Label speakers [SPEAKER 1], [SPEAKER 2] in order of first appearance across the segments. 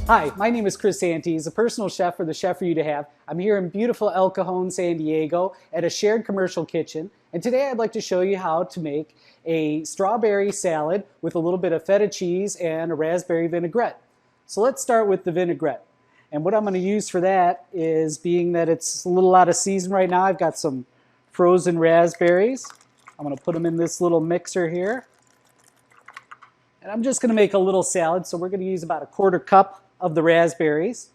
[SPEAKER 1] Hi, my name is Chris Antes, a personal chef for the Chef for You to Have. I'm here in beautiful El Cajon, San Diego at a shared commercial kitchen. And today I'd like to show you how to make a strawberry salad with a little bit of feta cheese and a raspberry vinaigrette. So let's start with the vinaigrette. And what I'm going to use for that is, being that it's a little out of season right now, I've got some frozen raspberries. I'm going to put them in this little mixer here. And I'm just going to make a little salad, so we're going to use about a 1/4 cup of the raspberries.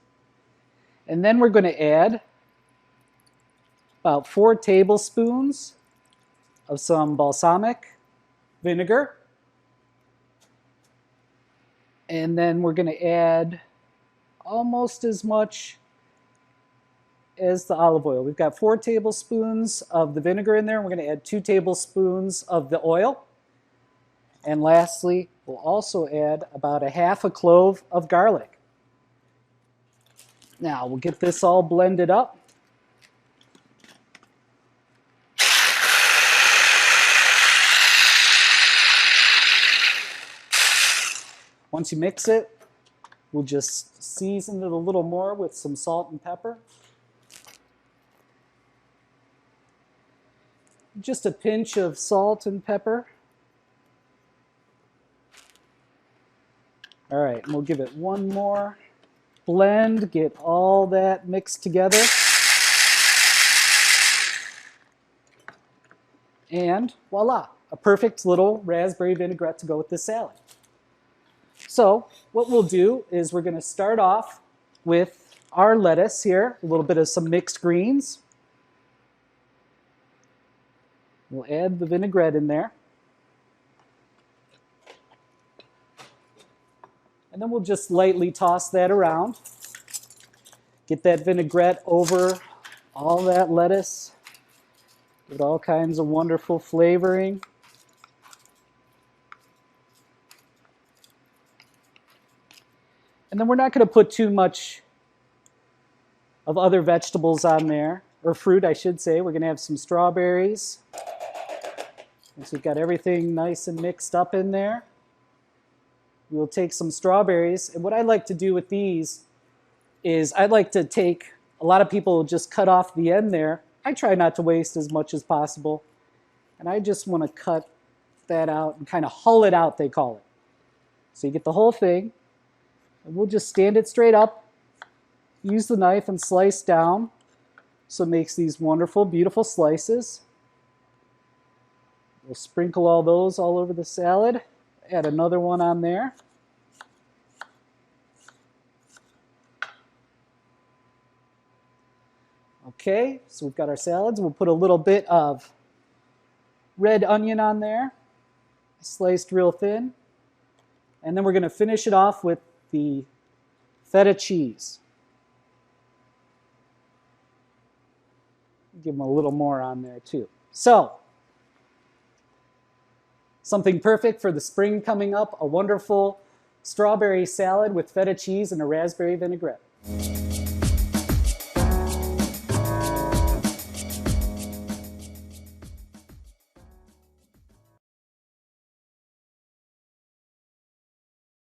[SPEAKER 1] And then we're going to add about 4 tablespoons of some balsamic vinegar. And then we're going to add almost as much as the olive oil. We've got 4 tablespoons of the vinegar in there. We're going to add 2 tablespoons of the oil. And lastly, we'll also add about a 1/2 clove of garlic. Now, we'll get this all blended up. Once you mix it, we'll just season it a little more with some salt and pepper. Just a pinch of salt and pepper. All right, and we'll give it one more blend, get all that mixed together. And voila, a perfect little raspberry vinaigrette to go with this salad. So what we'll do is we're going to start off with our lettuce here, a little bit of some mixed greens. We'll add the vinaigrette in there. And then we'll just lightly toss that around. Get that vinaigrette over all that lettuce. Get all kinds of wonderful flavoring. And then we're not going to put too much of other vegetables on there, or fruit, I should say. We're going to have some strawberries. So we've got everything nice and mixed up in there. We'll take some strawberries, and what I like to do with these is I like to take, a lot of people just cut off the end there. I try not to waste as much as possible, and I just want to cut that out and kind of hull it out, they call it. So you get the whole thing, and we'll just stand it straight up, use the knife and slice down, so it makes these wonderful, beautiful slices. We'll sprinkle all those all over the salad. Add another one on there. Okay, so we've got our salads. We'll put a little bit of red onion on there, sliced real thin. And then we're going to finish it off with the feta cheese. Give them a little more on there too. So, something perfect for the spring coming up, a wonderful strawberry salad with feta cheese and a raspberry vinaigrette.